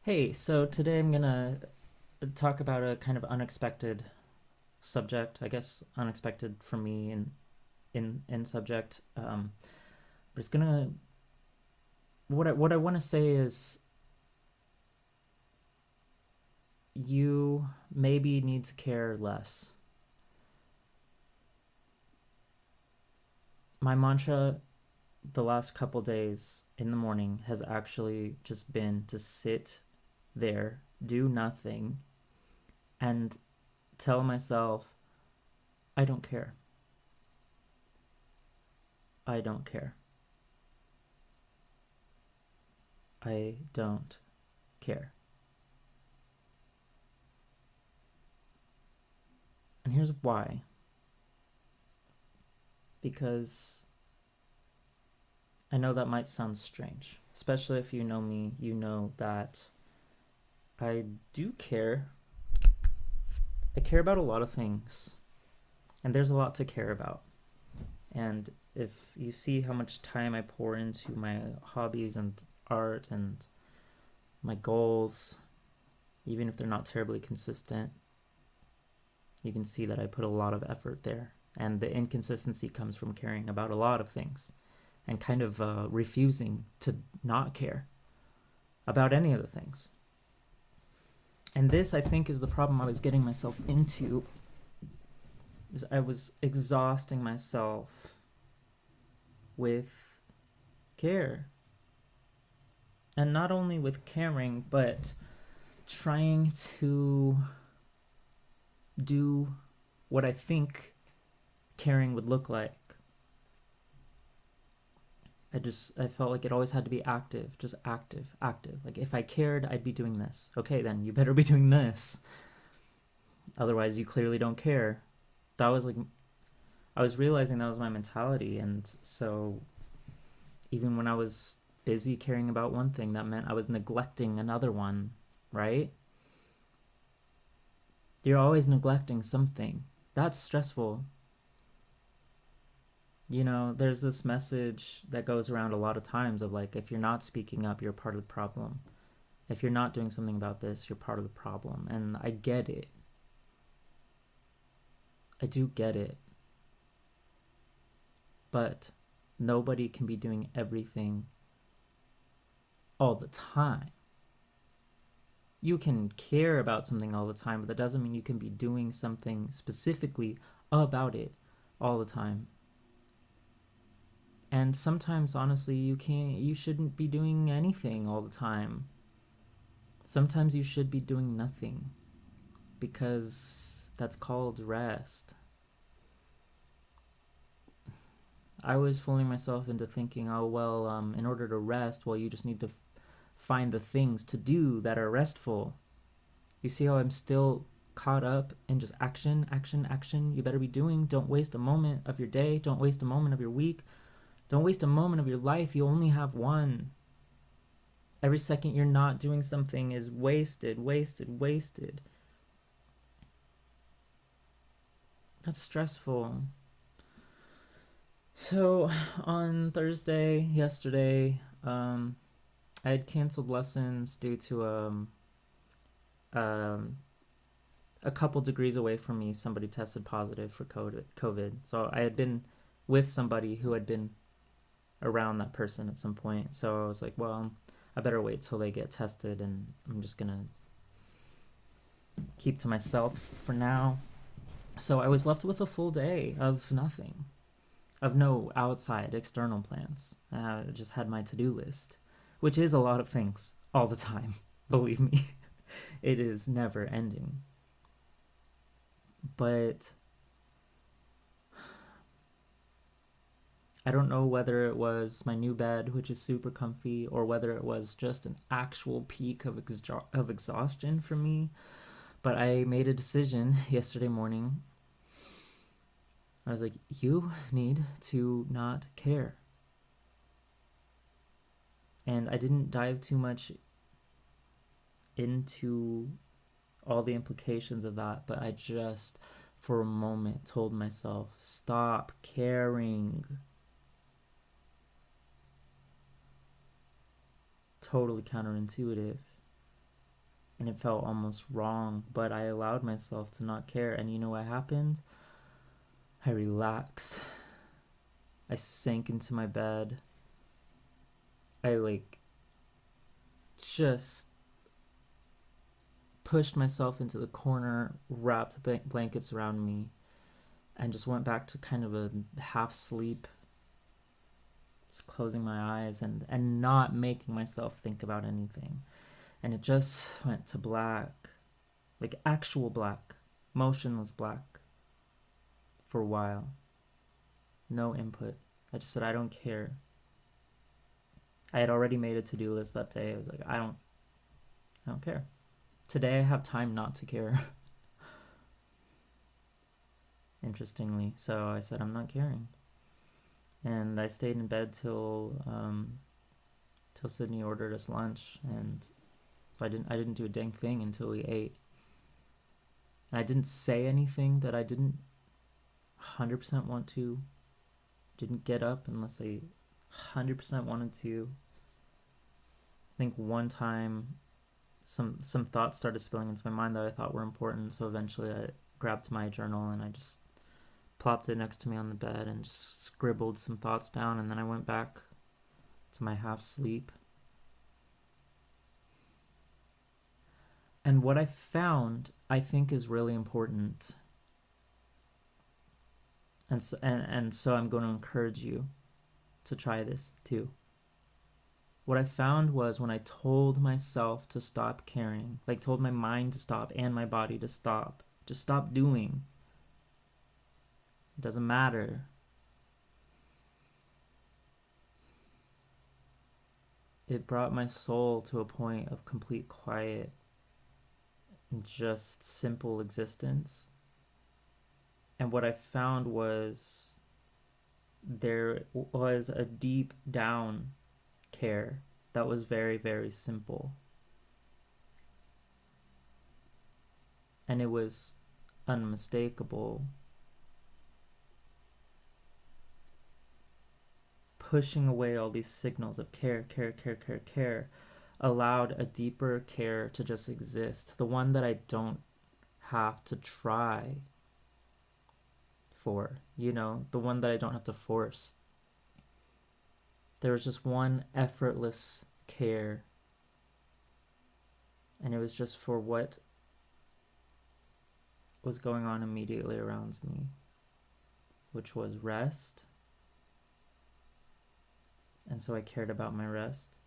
Hey, so today I'm gonna talk about a kind of unexpected subject. I guess unexpected for me in subject. But it's gonna what I want to say is you maybe need to care less. My mantra the last couple days in the morning has actually just been to sit there, do nothing, and tell myself I don't care. I don't care. I don't care. And here's why. Because I know that might sound strange, especially if you know me, you know that I do care. I care about a lot of things, and there's a lot to care about. And if you see how much time I pour into my hobbies and art and my goals, even if they're not terribly consistent, you can see that I put a lot of effort there. And the inconsistency comes from caring about a lot of things and kind of refusing to not care about any of the things. And this, I think, is the problem I was getting myself into. Is I was exhausting myself with care. And not only with caring, but trying to do what I think caring would look like. I felt like it always had to be active, just active, active. Like if I cared, I'd be doing this. Okay, then you better be doing this. Otherwise, you clearly don't care. That was like I was realizing that was my mentality, and so even when I was busy caring about one thing, that meant I was neglecting another one, right? You're always neglecting something. That's stressful. There's this message that goes around a lot of times of like, if you're not speaking up, you're part of the problem. If you're not doing something about this, you're part of the problem. And I get it. I do get it. But nobody can be doing everything all the time. You can care about something all the time, but that doesn't mean you can be doing something specifically about it all the time. And sometimes, honestly, you shouldn't be doing anything all the time. Sometimes you should be doing nothing because that's called rest. I was fooling myself into thinking, oh, well, in order to rest, well, you just need to find the things to do that are restful. You see how I'm still caught up in just action, action, action. You better be doing. Don't waste a moment of your day. Don't waste a moment of your week. Don't waste a moment of your life. You only have one. Every second you're not doing something is wasted, wasted, wasted. That's stressful. So on Thursday, yesterday, I had canceled lessons due to um, a couple degrees away from me, somebody tested positive for COVID. So I had been with somebody who had been around that person at some point. So I was like, well, I better wait till they get tested, and I'm just gonna keep to myself for now. So I was left with a full day of nothing, of no outside external plans. I just had my to do list, which is a lot of things all the time. Believe me, it is never ending. But I don't know whether it was my new bed, which is super comfy, or whether it was just an actual peak of exhaustion for me. But I made a decision yesterday morning. I was like, you need to not care. And I didn't dive too much into all the implications of that, but I just, for a moment, told myself, stop caring. Totally counterintuitive. and it felt almost wrong, but I allowed myself to not care. And you know what happened? I relaxed. I sank into my bed. I just pushed myself into the corner, wrapped blankets around me, and just went back to kind of a half sleep, just closing my eyes and not making myself think about anything. And it just went to black, like actual black, motionless black for a while. No input. I just said, I don't care. I had already made a to-do list that day. I was like, I don't care. Today I have time not to care. Interestingly. So I said, I'm not caring. And I stayed in bed till Sydney ordered us lunch, and so I didn't do a dang thing until we ate. And I didn't say anything that I didn't 100% want to. Didn't get up unless I 100% wanted to. I think one time some thoughts started spilling into my mind that I thought were important, so eventually I grabbed my journal and I just plopped it next to me on the bed and just scribbled some thoughts down, and then I went back to my half sleep. And what I found, I think, is really important. And so I'm going to encourage you to try this too. What I found was when I told myself to stop caring, like told my mind to stop and my body to stop, just stop doing. It doesn't matter. It brought my soul to a point of complete quiet and just simple existence. And what I found was there was a deep down care that was very, very simple. And it was unmistakable. Pushing away all these signals of care allowed a deeper care to just exist. The one that I don't have to try for, the one that I don't have to force. There was just one effortless care, and it was just for what was going on immediately around me, which was rest. And so I cared about my rest.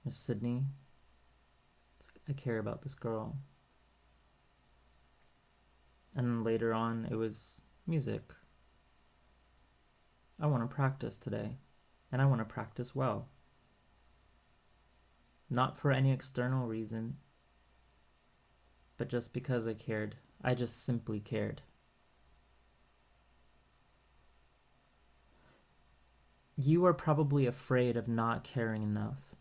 Miss Sydney, I care about this girl. And then later on, it was music. I want to practice today, and I want to practice well. Not for any external reason, but just because I cared. I just simply cared. You are probably afraid of not caring enough.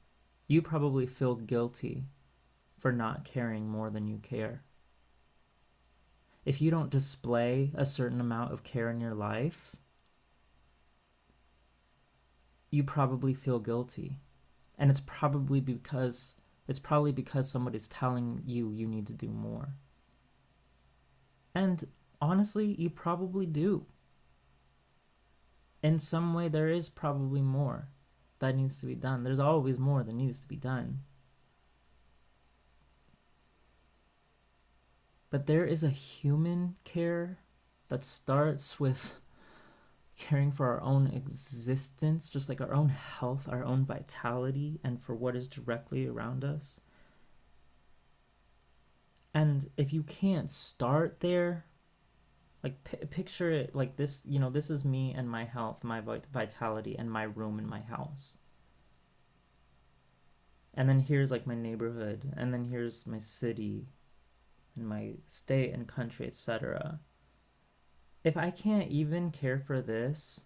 You probably feel guilty for not caring more than you care. If you don't display a certain amount of care in your life, you probably feel guilty. And it's probably because somebody's telling you need to do more. And honestly, you probably do. In some way, there is probably more that needs to be done. There's always more that needs to be done. But there is a human care that starts with caring for our own existence, just like our own health, our own vitality, and for what is directly around us. And if you can't start there, like picture it like this, this is me and my health, my vitality, and my room in my house. And then here's like my neighborhood, and then here's my city, and my state and country, etc. If I can't even care for this,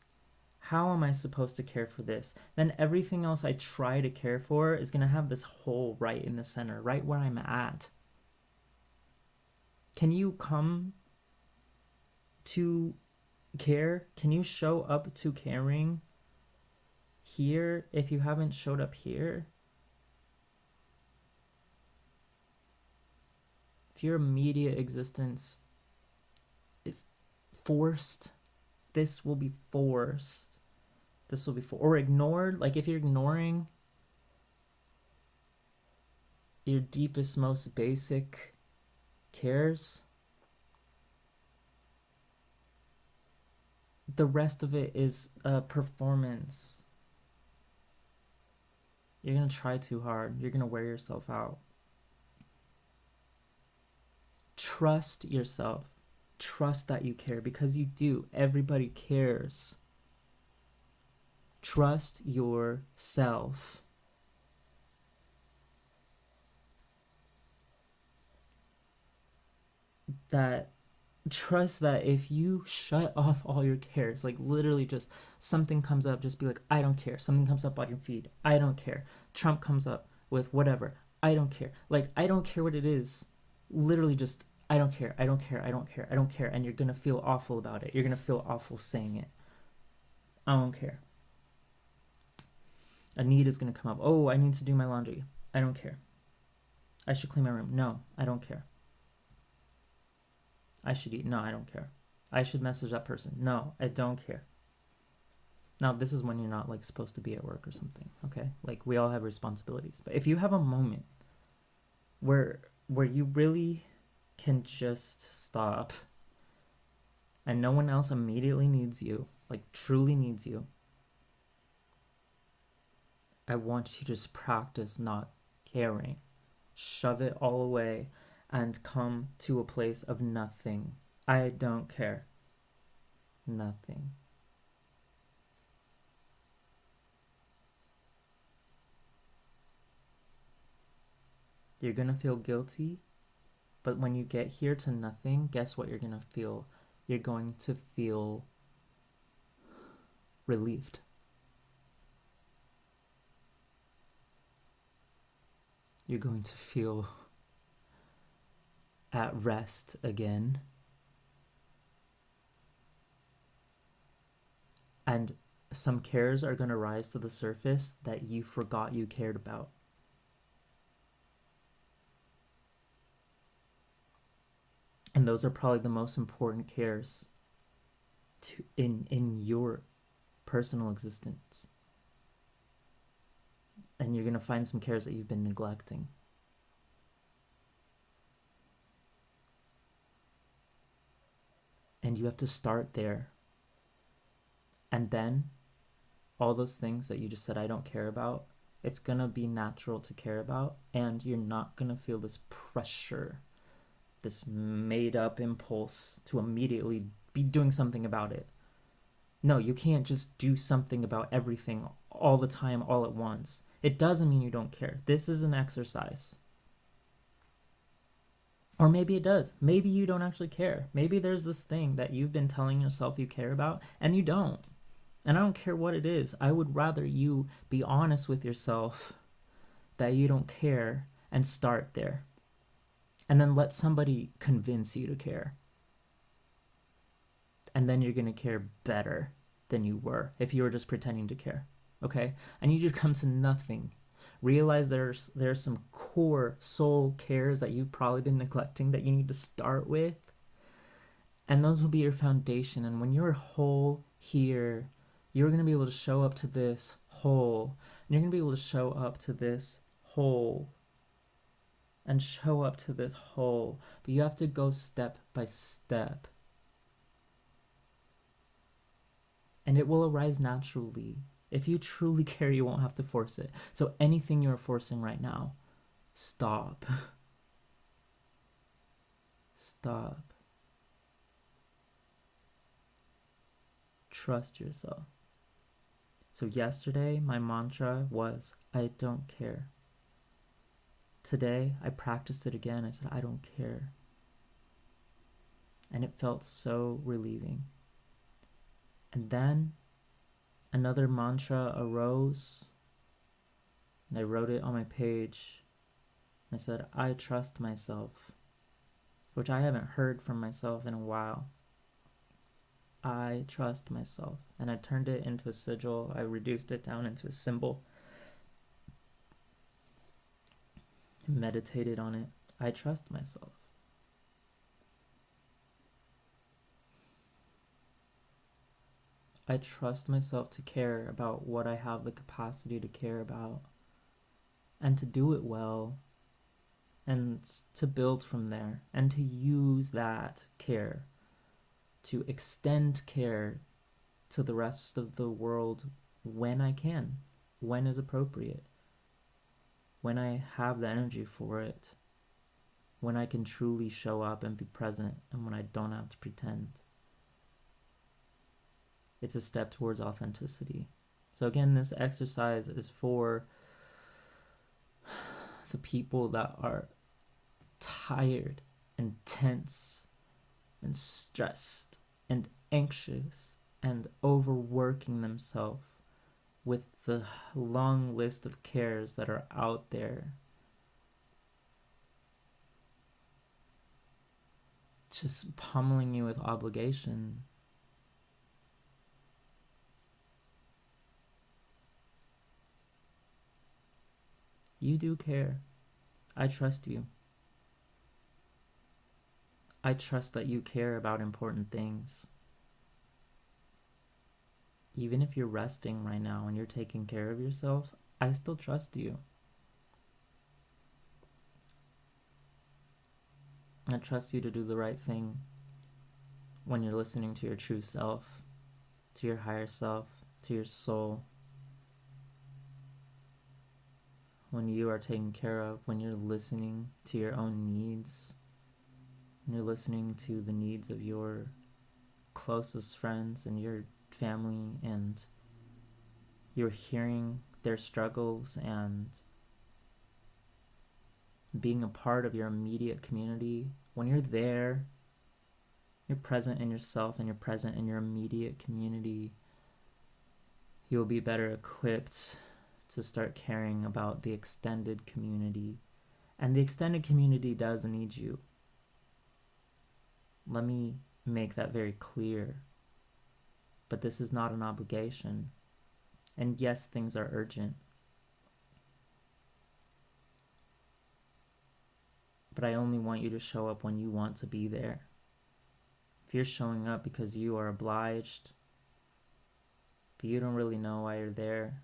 how am I supposed to care for this? Then everything else I try to care for is going to have this hole right in the center, right where I'm at. Can you come to care? Can you show up to caring here if you haven't showed up here? if your immediate existence is forced, this will be forced. This will be or ignored. Like if you're ignoring your deepest, most basic cares, the rest of it is a performance. You're gonna try too hard. You're gonna wear yourself out. Trust yourself. Trust that you care, because you do. Everybody cares. Trust yourself. Trust that if you shut off all your cares, like literally just something comes up, just be like, I don't care. Something comes up on your feed, I don't care. Trump comes up with whatever, I don't care. Like, I don't care what it is. Literally just, I don't care, I don't care, I don't care, I don't care. And you're gonna feel awful about it. You're gonna feel awful saying it. I don't care. A need is gonna come up. Oh, I need to do my laundry. I don't care. I should clean my room. No, I don't care. I should eat. No, I don't care. I should message that person. No, I don't care. Now, this is when you're not like supposed to be at work or something, okay? Like, we all have responsibilities. But if you have a moment where you really can just stop and no one else immediately needs you, like truly needs you, I want you to just practice not caring. Shove it all away and come to a place of nothing. I don't care. Nothing. You're gonna feel guilty, but when you get here to nothing, guess what you're gonna feel? You're going to feel relieved. You're going to feel at rest again. And some cares are going to rise to the surface that you forgot you cared about. And those are probably the most important cares in your personal existence. And you're going to find some cares that you've been neglecting. And you have to start there. And then all those things that you just said I don't care about, it's going to be natural to care about. And you're not going to feel this pressure, this made up impulse to immediately be doing something about it. No, you can't just do something about everything all the time, all at once. It doesn't mean you don't care. This is an exercise. Or maybe it does. Maybe you don't actually care. Maybe there's this thing that you've been telling yourself you care about and you don't. And I don't care what it is. I would rather you be honest with yourself that you don't care and start there. And then let somebody convince you to care. And then you're going to care better than you were if you were just pretending to care. Okay? I need you to come to nothing. Realize there's some core soul cares that you've probably been neglecting that you need to start with. And those will be your foundation. And when you're whole here, you're going to be able to show up to this whole. And you're going to be able to show up to this whole. And show up to this whole. But you have to go step by step. And it will arise naturally. If you truly care, you won't have to force it. So anything you're forcing right now, stop. Stop. Trust yourself. So yesterday, my mantra was, I don't care. Today, I practiced it again. I said, I don't care. And it felt so relieving. And then another mantra arose, and I wrote it on my page. I said, I trust myself, which I haven't heard from myself in a while. I trust myself. And I turned it into a sigil. I reduced it down into a symbol. I meditated on it. I trust myself. I trust myself to care about what I have the capacity to care about and to do it well and to build from there and to use that care to extend care to the rest of the world when I can, when is appropriate, when I have the energy for it, when I can truly show up and be present, and when I don't have to pretend. It's a step towards authenticity. So again, this exercise is for the people that are tired and tense and stressed and anxious and overworking themselves with the long list of cares that are out there, just pummeling you with obligation. You do care. I trust you. I trust that you care about important things. Even if you're resting right now and you're taking care of yourself, I still trust you. I trust you to do the right thing when you're listening to your true self, to your higher self, to your soul. When you are taken care of, when you're listening to your own needs, when you're listening to the needs of your closest friends and your family, and you're hearing their struggles and being a part of your immediate community, when you're there, you're present in yourself and you're present in your immediate community, you'll be better equipped to start caring about the extended community. And the extended community does need you. Let me make that very clear. But this is not an obligation. And yes, things are urgent. But I only want you to show up when you want to be there. If you're showing up because you are obliged, but you don't really know why you're there,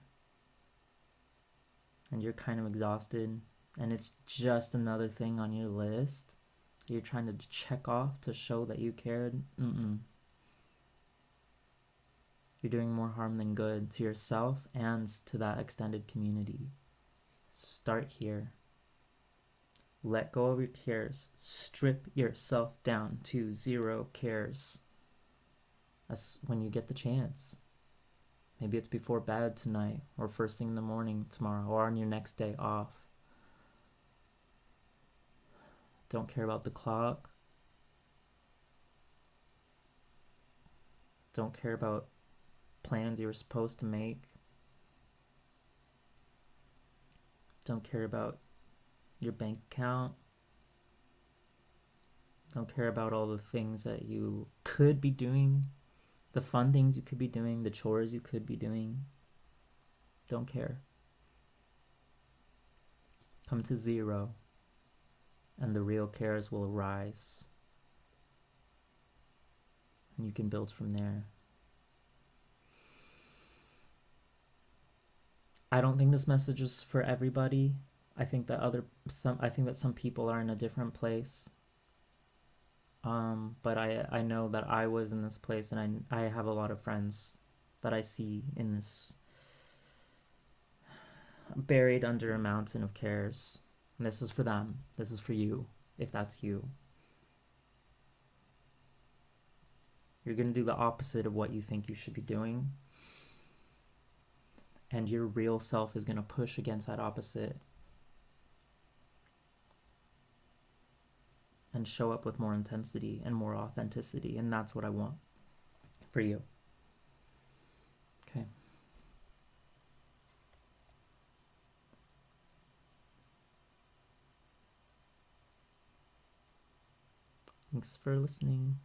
and you're kind of exhausted, and it's just another thing on your list you're trying to check off to show that you cared, you're doing more harm than good to yourself and to that extended community. Start here. Let go of your cares. Strip yourself down to 0 cares. That's when you get the chance. Maybe it's before bed tonight, or first thing in the morning tomorrow, or on your next day off. Don't care about the clock. Don't care about plans you were supposed to make. Don't care about your bank account. Don't care about all the things that you could be doing, the fun things you could be doing, the chores you could be doing. Don't care. Come to 0, and the real cares will arise. And you can build from there. I don't think this message is for everybody. I think that some people are in a different place. But I know that I was in this place, and I have a lot of friends that I see in this, buried under a mountain of cares. And this is for them. This is for you, if that's you. You're going to do the opposite of what you think you should be doing. And your real self is going to push against that opposite and show up with more intensity and more authenticity. And that's what I want for you. Okay. Thanks for listening.